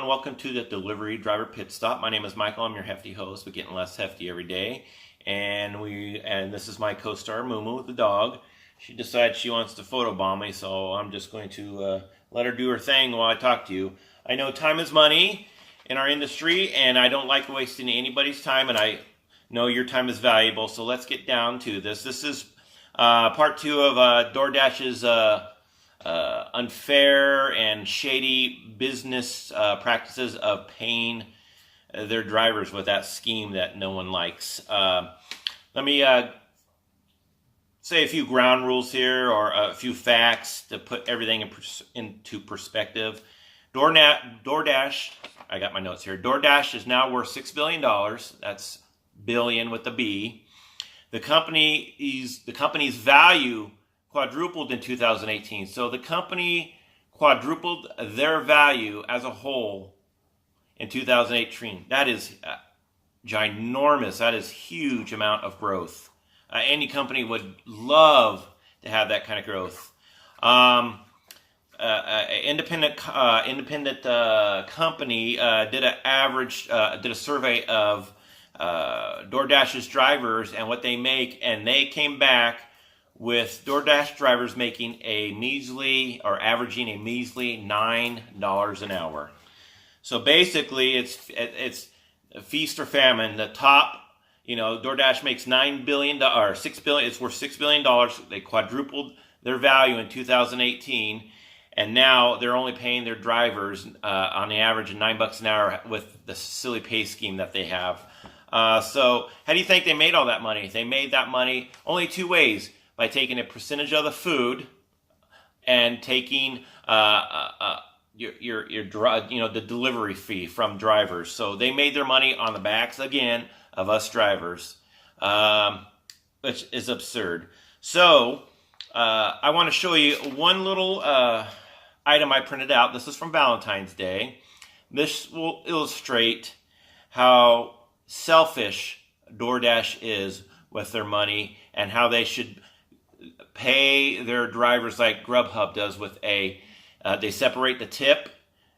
welcome to the Delivery Driver Pit Stop. My name is Michael. I'm your hefty host, but getting less hefty every day. And this is my co-star, Mumu, the dog. She decides she wants to photobomb me, so I'm just going to let her do her thing while I talk to you. I know time is money in our industry, and I don't like wasting anybody's time, and I know your time is valuable, so let's get down to this. This is part 2 of Doordash's unfair and shady business practices of paying their drivers with that scheme that no one likes. Let me say a few ground rules here, or a few facts to put everything into perspective. Doordash, I got my notes here. Doordash is now worth $6 billion. That's billion with a B. The company's value quadrupled in 2018. So the company quadrupled their value as a whole in 2018. That is ginormous. That is huge amount of growth. Any company would love to have that kind of growth. Independent company did a survey of DoorDash's drivers and what they make, and they came back with DoorDash drivers making averaging a measly $9 an hour. So basically, it's a feast or famine. The top, DoorDash makes $9 billion or $6 billion. It's worth $6 billion. They quadrupled their value in 2018, and now they're only paying their drivers on the average of $9 an hour with the silly pay scheme that they have. So how do you think they made all that money? They made that money only 2 ways: by taking a percentage of the food and taking the delivery fee from drivers. So they made their money on the backs, again, of us drivers, which is absurd. So I want to show you one little item I printed out. This is from Valentine's Day. This will illustrate how selfish DoorDash is with their money, and how they should pay their drivers like Grubhub does with they separate the tip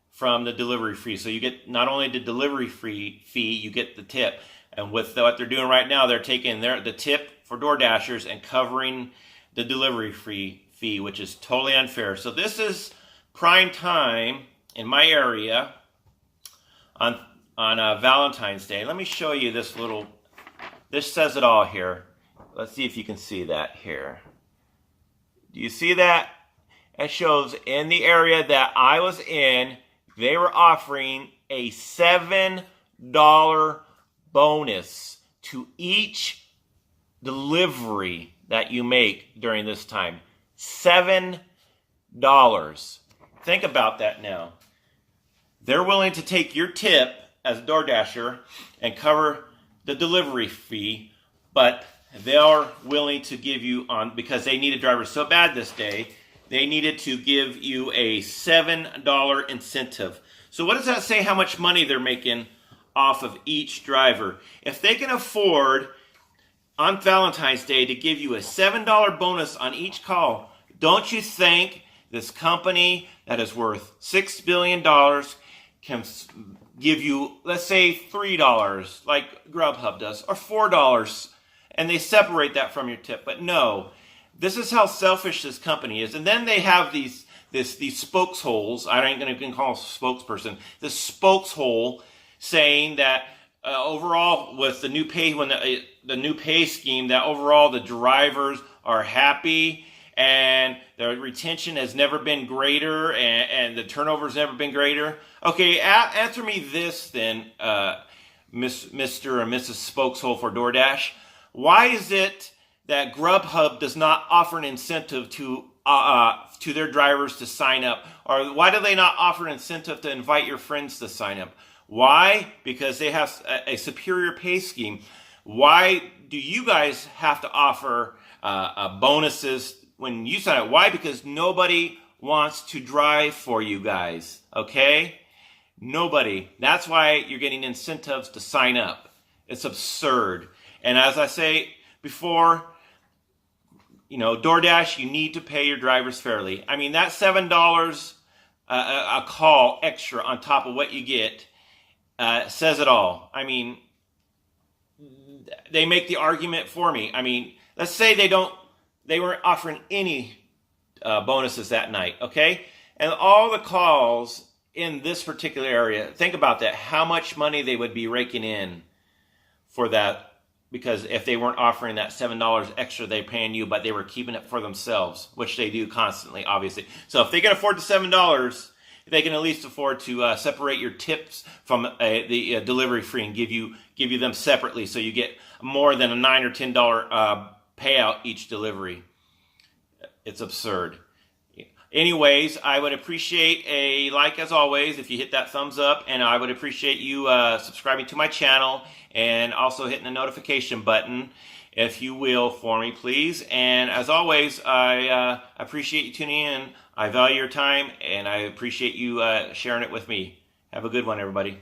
from the delivery fee. So you get not only the delivery fee, you get the tip. And with what they're doing right now, they're taking the tip for DoorDashers and covering the delivery fee, which is totally unfair. So this is prime time in my area on Valentine's Day. Let me show you this little. This says it all here. Let's see if you can see that here. Do you see that? It shows in the area that I was in, they were offering a $7 bonus to each delivery that you make during this time. $7. Think about that now. They're willing to take your tip as a DoorDasher and cover the delivery fee, but they are willing to give you because they needed drivers so bad this day, they needed to give you a $7 incentive. So what does that say how much money they're making off of each driver? If they can afford on Valentine's Day to give you a $7 bonus on each call, don't you think this company that is worth $6 billion can give you, let's say, $3 like Grubhub does, or $4, and they separate that from your tip? But no, this is how selfish this company is. And then they have these spokesholes. I ain't going to call them spokesperson. The spokeshole saying that overall, with the new pay, the new pay scheme, that overall the drivers are happy and the retention has never been greater, and the turnover has never been greater. Okay, answer me this then, Mr. or Mrs. Spokeshole for DoorDash. Why is it that Grubhub does not offer an incentive to their drivers to sign up? Or why do they not offer an incentive to invite your friends to sign up? Why? Because they have a superior pay scheme. Why do you guys have to offer bonuses when you sign up? Why? Because nobody wants to drive for you guys, okay? Nobody. That's why you're getting incentives to sign up. It's absurd. And as I say before, DoorDash, you need to pay your drivers fairly. I mean, that $7 a call extra on top of what you get says it all. I mean, they make the argument for me. I mean, let's say they weren't offering any bonuses that night, okay? And all the calls in this particular area, think about that, how much money they would be raking in for that, because if they weren't offering that $7 extra they're paying you, but they were keeping it for themselves, which they do constantly, obviously. So if they can afford the $7, they can at least afford to separate your tips from the delivery fee and give you them separately, so you get more than a $9 or $10 payout each delivery. It's absurd. Anyways, I would appreciate a like as always if you hit that thumbs up, and I would appreciate you subscribing to my channel and also hitting the notification button, if you will, for me, please. And as always, I appreciate you tuning in. I value your time, and I appreciate you sharing it with me. Have a good one, everybody.